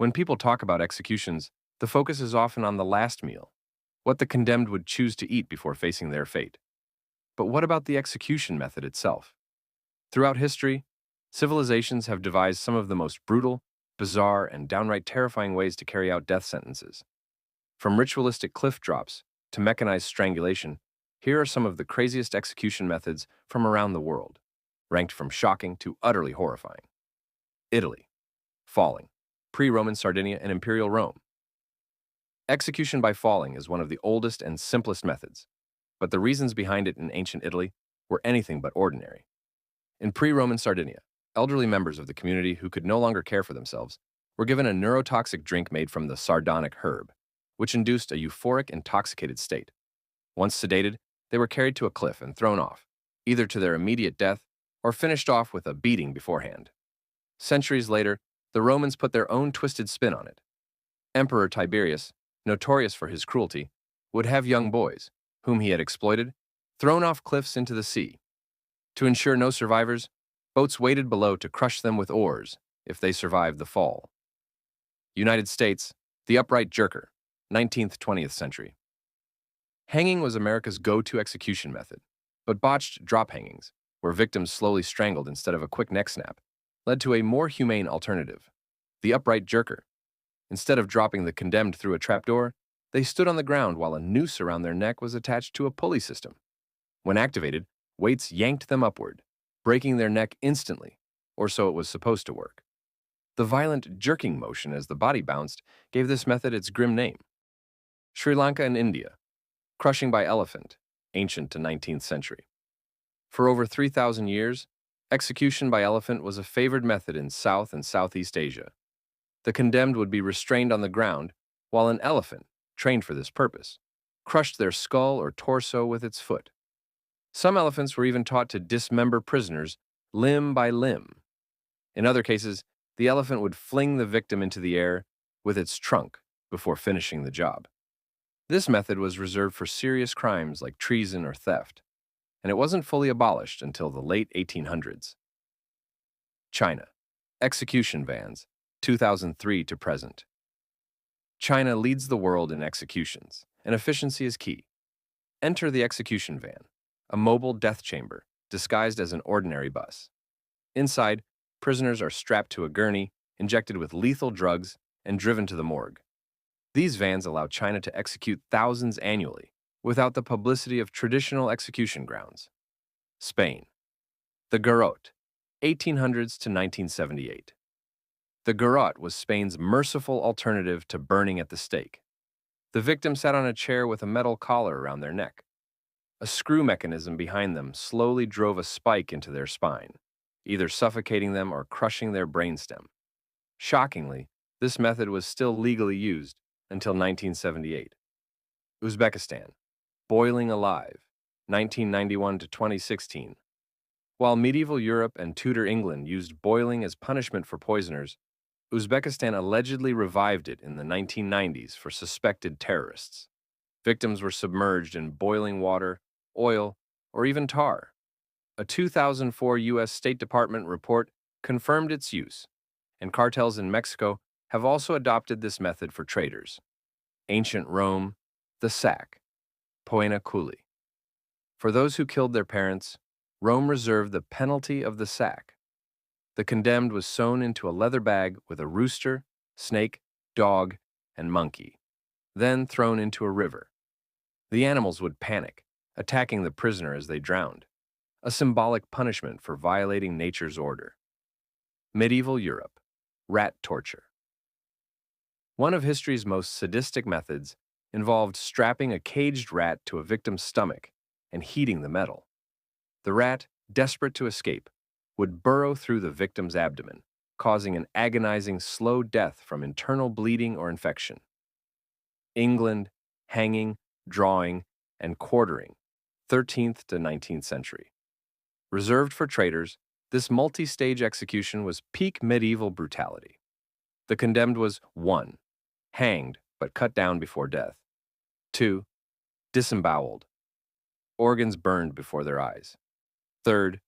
When people talk about executions, the focus is often on the last meal, what the condemned would choose to eat before facing their fate. But what about the execution method itself? Throughout history, civilizations have devised some of the most brutal, bizarre, and downright terrifying ways to carry out death sentences. From ritualistic cliff drops to mechanized strangulation, here are some of the craziest execution methods from around the world, ranked from shocking to utterly horrifying. Italy. Falling. Pre-Roman Sardinia and Imperial Rome. Execution by falling is one of the oldest and simplest methods, but the reasons behind it in ancient Italy were anything but ordinary. In pre-Roman Sardinia, elderly members of the community who could no longer care for themselves were given a neurotoxic drink made from the sardonic herb, which induced a euphoric, intoxicated state. Once sedated, they were carried to a cliff and thrown off, either to their immediate death or finished off with a beating beforehand. Centuries later, the Romans put their own twisted spin on it. Emperor Tiberius, notorious for his cruelty, would have young boys, whom he had exploited, thrown off cliffs into the sea. To ensure no survivors, boats waited below to crush them with oars if they survived the fall. United States, the upright jerker, 19th-20th century. Hanging was America's go-to execution method, but botched drop hangings, where victims slowly strangled instead of a quick neck snap, led to a more humane alternative, the upright jerker. Instead of dropping the condemned through a trapdoor, they stood on the ground while a noose around their neck was attached to a pulley system. When activated, weights yanked them upward, breaking their neck instantly, or so it was supposed to work. The violent jerking motion as the body bounced gave this method its grim name. Sri Lanka and India. Crushing by elephant, ancient to 19th century. For over 3,000 years, execution by elephant was a favored method in South and Southeast Asia. The condemned would be restrained on the ground, while an elephant, trained for this purpose, crushed their skull or torso with its foot. Some elephants were even taught to dismember prisoners limb by limb. In other cases, the elephant would fling the victim into the air with its trunk before finishing the job. This method was reserved for serious crimes like treason or theft, and it wasn't fully abolished until the late 1800s. China. Execution vans, 2003 to present. China leads the world in executions, and efficiency is key. Enter the execution van, a mobile death chamber disguised as an ordinary bus. Inside, prisoners are strapped to a gurney, injected with lethal drugs, and driven to the morgue. These vans allow China to execute thousands annually, without the publicity of traditional execution grounds. Spain. The garrote, 1800s to 1978. The garrote was Spain's merciful alternative to burning at the stake. The victim sat on a chair with a metal collar around their neck. A screw mechanism behind them slowly drove a spike into their spine, either suffocating them or crushing their brainstem. Shockingly, this method was still legally used until 1978. Uzbekistan. Boiling alive, 1991 to 2016. While medieval Europe and Tudor England used boiling as punishment for poisoners, Uzbekistan allegedly revived it in the 1990s for suspected terrorists. Victims were submerged in boiling water, oil, or even tar. A 2004 U.S. State Department report confirmed its use, and cartels in Mexico have also adopted this method for traders. Ancient Rome, the sack, poena culi. For those who killed their parents, Rome reserved the penalty of the sack. The condemned was sewn into a leather bag with a rooster, snake, dog, and monkey, then thrown into a river. The animals would panic, attacking the prisoner as they drowned, a symbolic punishment for violating nature's order. Medieval Europe, rat torture. One of history's most sadistic methods involved strapping a caged rat to a victim's stomach and heating the metal. The rat, desperate to escape, would burrow through the victim's abdomen, causing an agonizing slow death from internal bleeding or infection. England, hanging, drawing, and quartering, 13th to 19th century. Reserved for traitors, this multi-stage execution was peak medieval brutality. The condemned was 1. Hanged, but cut down before death. 2. Disemboweled. Organs burned before their eyes. 3rd,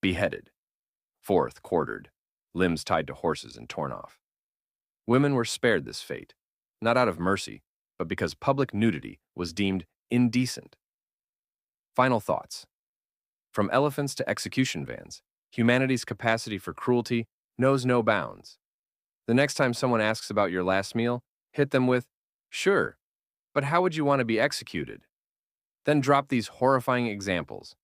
beheaded. 4th, quartered. Limbs tied to horses and torn off. Women were spared this fate, not out of mercy, but because public nudity was deemed indecent. Final thoughts. From elephants to execution vans, humanity's capacity for cruelty knows no bounds. The next time someone asks about your last meal, hit them with, "Sure, but how would you want to be executed?" Then drop these horrifying examples.